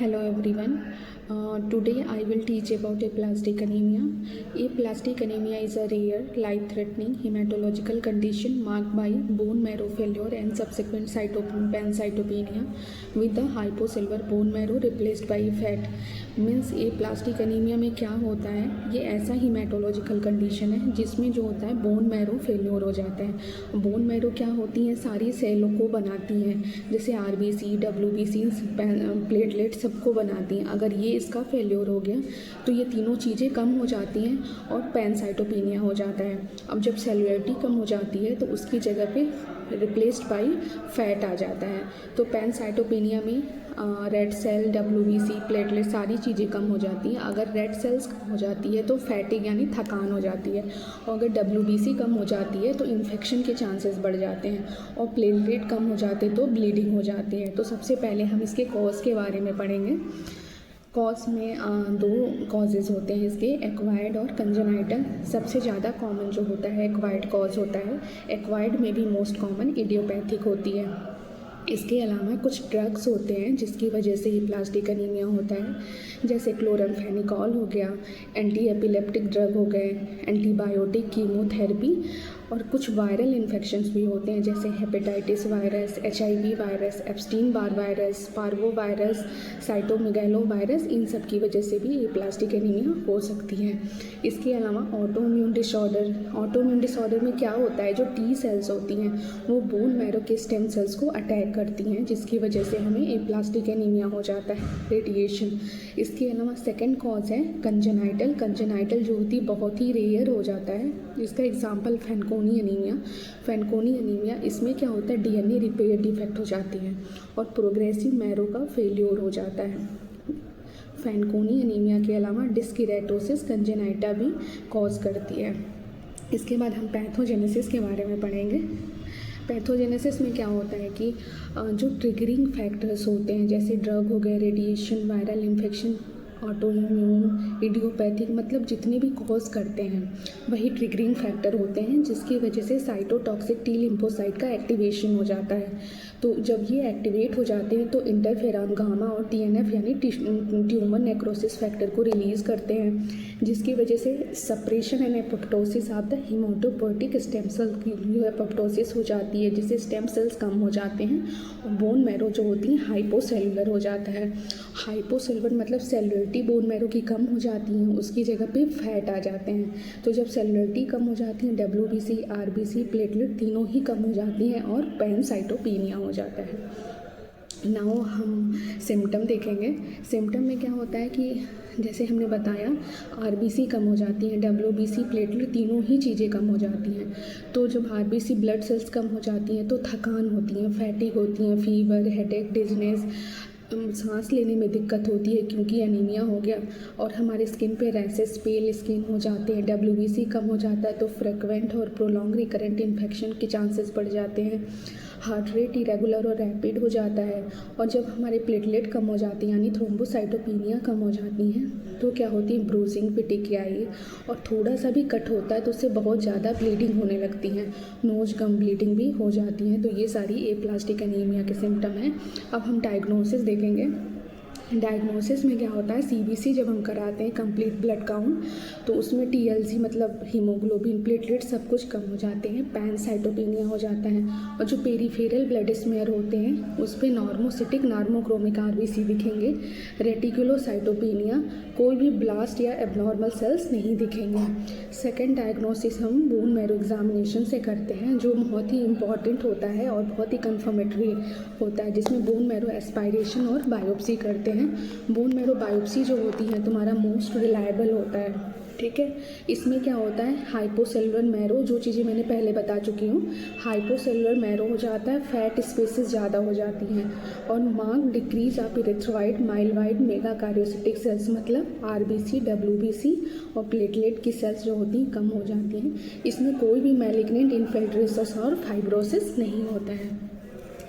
Hello everyone. Today I will teach about aplastic anemia. Aplastic anemia is a rare, life-threatening hematological condition marked by bone marrow failure and subsequent pancytopenia with the hypocellular bone marrow replaced by fat. Means aplastic anemia में क्या होता है, ये ऐसा hematological condition है जिसमें जो होता है बोन मैरो फेल्योर हो जाता है। बोन मैरो क्या होती हैं, सारी सेलों को बनाती हैं, जैसे आरबीसी, डब्ल्यूबीसी, प्लेटलेट सबको बनाती हैं। अगर ये इसका फेल्योर हो गया तो ये तीनों चीज़ें कम हो जाती हैं और पैनसाइटोपिनिया हो जाता है। अब जब सेलुलरिटी कम हो जाती है तो उसकी जगह पे रिप्लेस्ड बाय फैट आ जाता है। तो पैनसाइटोपिनिया में रेड सेल, डब्ल्यूबीसी, प्लेटलेट सारी चीज़ें कम हो जाती हैं। अगर रेड सेल्स कम हो जाती है तो फैटिग यानी थकान हो जाती है, और अगर डब्ल्यूबीसी कम हो जाती है तो इन्फेक्शन के चांसेस बढ़ जाते हैं, और प्लेटलेट कम हो जाते तो ब्लीडिंग हो जाती है। तो सबसे पहले हम इसके कॉज के बारे में पढ़ेंगे। कॉज में दो कॉजेज़ होते हैं इसके, एक्वायर्ड और कंजेनाइटल। सबसे ज़्यादा कॉमन जो होता है एक्वायर्ड कॉज होता है। एक्वायर्ड में भी मोस्ट कॉमन इडियोपैथिक होती है। इसके अलावा कुछ ड्रग्स होते हैं जिसकी वजह से एप्लास्टिक एनीमिया होता है, जैसे क्लोरामफेनिकॉल हो गया, एंटी एपिलेप्टिक ड्रग हो गए, एंटीबायोटिक, कीमोथेरेपी, और कुछ वायरल इन्फेक्शंस भी होते हैं जैसे hepatitis virus, HIV virus, Epstein Barr virus, parvovirus, cytomegalovirus. इन सब की वजह से भी एप्लास्टिक एनीमिया हो सकती है। इसके अलावा ऑटोइम्यून डिसऑर्डर में क्या होता है, जो T सेल्स होती हैं वो बोन मैरो के स्टेम सेल्स को अटैक करती हैं, जिसकी वजह से हमें एप्लास्टिक एनीमिया हो जाता है, रेडिएशन। इसके अलावा सेकेंड कॉज है कंजेनाइटल जो होती बहुत ही रेयर हो जाता है। इसका एग्जाम्पल फैनकोनी एनीमिया। इसमें क्या होता है, DNA रिपेयर डिफेक्ट हो जाती है और प्रोग्रेसिव मैरो का फेल्योर हो जाता है। फैनकोनी एनीमिया के अलावा डिस्किरेटोसिस कंजेनाइटा भी कॉज करती है। इसके बाद हम पैथोजेनेसिस के बारे में पढ़ेंगे। पैथोजेनेसिस में क्या होता है कि जो ट्रिगरिंग फैक्टर्स होते हैं जैसे ड्रग हो गए, radiation, viral infection, autoimmune, idiopathic, मतलब जितने भी कॉज करते हैं वही ट्रिगरिंग फैक्टर होते हैं, जिसकी वजह से साइटोटॉक्सिक T लिम्फोसाइट का एक्टिवेशन हो जाता है। तो जब ये एक्टिवेट हो जाते हैं तो इंटरफेरॉन गामा और TNF यानी ट्यूमर नेक्रोसिस फैक्टर को रिलीज़ करते हैं, जिसकी वजह से suppression and apoptosis of the haematopoietic stem cell की जो एपोप्टोसिस हो जाती है, जिससे स्टेम सेल्स कम हो जाते हैं और बोन मैरो जो होती है हाइपोसेलुलर हो जाता है। हाइपोसेलुलर मतलब सेलुलरिटी बोन मैरो की कम हो जाती है, उसकी जगह पे फैट आ जाते हैं। तो जब सेलुलरिटी कम हो जाती है, WBC, RBC, प्लेटलेट तीनों ही कम हो जाती हैं और पैनसाइटोपिनिया हो जाता है। नाउ हम सिम्टम देखेंगे। सिम्टम में क्या होता है कि जैसे हमने बताया RBC कम हो जाती हैं, WBC, प्लेटलेट तीनों ही चीज़ें कम हो जाती हैं। तो जब RBC ब्लड सेल्स कम हो जाती हैं तो थकान होती है, फैटिग होती हैं, फीवर, हेडेक, डिजनेस, सांस लेने में दिक्कत होती है क्योंकि एनीमिया हो गया, और हमारे स्किन पे रैसेस, पेल स्किन हो जाते हैं। WBC कम हो जाता है तो फ्रिक्वेंट और प्रोलॉन्ग रिकरेंट इन्फेक्शन के चांसेस बढ़ जाते हैं। हार्ट रेट इरेगुलर और रैपिड हो जाता है, और जब हमारे प्लेटलेट कम हो जाती हैं यानी थ्रोम्बोसाइटोपिनिया कम हो जाती हैं तो क्या होती है, ब्रूजिंग, पिटिकियाई, और थोड़ा सा भी कट होता है तो उससे बहुत ज़्यादा ब्लीडिंग होने लगती है, नोज गम ब्लीडिंग भी हो जाती है। तो ये सारी एप्लास्टिक एनीमिया के सिम्टम हैं। अब हम डायग्नोसिस देखेंगे। डायग्नोसिस में क्या होता है, CBC जब हम कराते हैं कंप्लीट ब्लड काउंट तो उसमें TLC मतलब हीमोग्लोबिन, प्लेटलेट सब कुछ कम हो जाते हैं, पैनसाइटोपिनिया हो जाता है, और जो पेरीफेरल ब्लड स्मेयर होते हैं उस पर नॉर्मोसिटिक, नॉर्मोक्रोमिक RBC दिखेंगे। रेटिकुलोसाइटोपिनिया, कोई भी ब्लास्ट या एबनॉर्मल सेल्स नहीं दिखेंगे। सेकेंड डायग्नोसिस हम बोन मैरो एग्जामिनेशन से करते हैं, जो बहुत ही इंपॉर्टेंट होता है और बहुत ही कन्फर्मेटरी होता है, जिसमें बोन मैरो एस्पायरेशन और बायोप्सी करते हैं। बोन मैरो बायोप्सी जो होती है तुम्हारा मोस्ट रिलायबल होता है, ठीक है। इसमें क्या होता है, हाइपोसेलुलर मैरो, जो चीज़ें मैंने पहले बता चुकी हूँ, हाइपोसेलुलर मैरो हो जाता है, फैट स्पेसिस ज़्यादा हो जाती हैं, और marked decrease of erythroid, myeloid, megakaryocytic cells मतलब RBC, WBC और प्लेटलेट की सेल्स जो होती हैं कम हो जाती हैं। इसमें कोई भी मैलिग्नेंट इन्फिल्ट्रेशंस और फाइब्रोसिस नहीं होता है।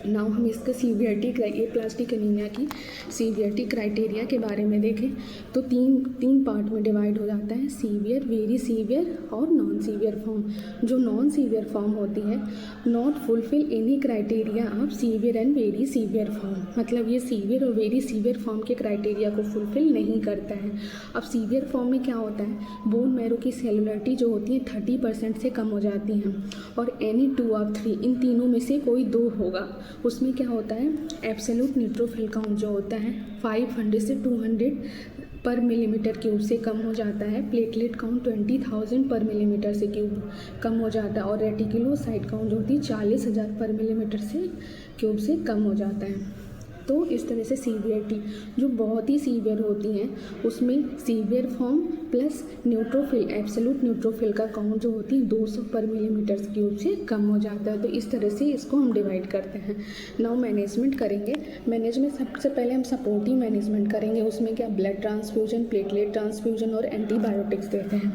नाउ हम इसके सीवियरिटी ए प्लास्टिक एनीमिया की सीवियरिटी क्राइटेरिया के बारे में देखें तो तीन पार्ट में डिवाइड हो जाता है, सीवियर, वेरी सीवियर और नॉन सीवियर फॉर्म। जो नॉन सीवियर फॉर्म होती है, not fulfil any criteria of severe and very severe form, मतलब ये सीवियर और वेरी सीवियर फॉर्म के क्राइटेरिया को फुलफिल नहीं करता है। अब सीवियर फॉर्म में क्या होता है, बोन मैरो की सेलुलरिटी जो होती है 30% से कम हो जाती हैं और एनी 2 ऑफ 3 इन तीनों में से कोई 2 होगा। उसमें क्या होता है, एब्सोल्यूट न्यूट्रोफिल काउंट जो होता है 500 से 200 पर मिलीमीटर क्यूब से कम हो जाता है, प्लेटलेट काउंट 20,000 पर मिलीमीटर से क्यूब कम हो जाता है और रेटिकुलोसाइट काउंट जो होती है 40,000 पर मिलीमीटर से क्यूब से कम हो जाता है। तो इस तरह से सीवियरिटी जो बहुत ही सीवियर होती हैं उसमें severe form plus neutrophil, absolute neutrophil का काउंट जो होती है 200 पर मिलीमीटर क्यूब से कम हो जाता है। तो इस तरह से इसको हम डिवाइड करते हैं। नाउ मैनेजमेंट करेंगे। मैनेजमेंट सबसे पहले हम सपोर्टिव मैनेजमेंट करेंगे, उसमें क्या ब्लड ट्रांसफ्यूजन, प्लेटलेट ट्रांसफ्यूजन और एंटीबायोटिक्स देते हैं।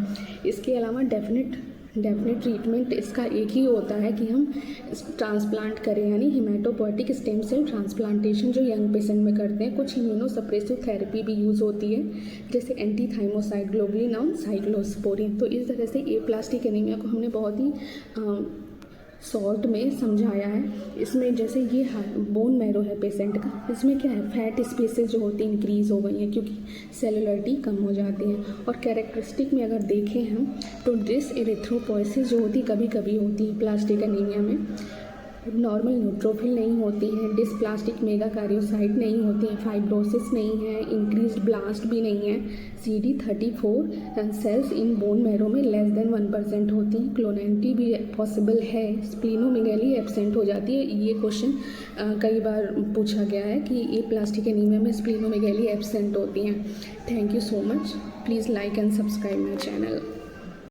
इसके अलावा डेफिनेट ट्रीटमेंट इसका एक ही होता है कि हम ट्रांसप्लांट करें, यानी हिमेटोपोएटिक स्टेम सेल ट्रांसप्लांटेशन जो यंग पेशेंट में करते हैं। कुछ इम्यूनोसप्रेसिव थेरेपी भी यूज़ होती है जैसे एंटीथाइमोसाइड, ग्लोबुलिन और साइक्लोस्पोरिन। तो इस तरह से ए प्लास्टिक एनीमिया को हमने बहुत ही शॉर्ट में समझाया है। इसमें जैसे ये बोन मैरो है पेशेंट का, इसमें क्या है, फैट स्पेसेस जो होती हैं इंक्रीज़ हो गई हैं क्योंकि सेलुलरिटी कम हो जाती है। और कैरेक्टरिस्टिक में अगर देखें हम तो डिस एरिथ्रोपोइसिस जो होती कभी कभी होती है प्लास्टिक एनीमिया में, नॉर्मल न्यूट्रोफिल नहीं होती है, डिस्प्लास्टिक मेगाकार्योसाइट नहीं होती है, फाइब्रोसिस नहीं है, इंक्रीज्ड ब्लास्ट भी नहीं है, CD34 cells in bone marrow में लेस देन 1% होती हैं, क्लोनेंटी भी पॉसिबल है, स्प्लीनोमेगाली एब्सेंट हो जाती है। ये क्वेश्चन कई बार पूछा गया है कि ये प्लास्टिक एनीमिया में स्प्लीनोमेगाली एब्सेंट होती हैं। Thank you so much. Please like and subscribe my channel.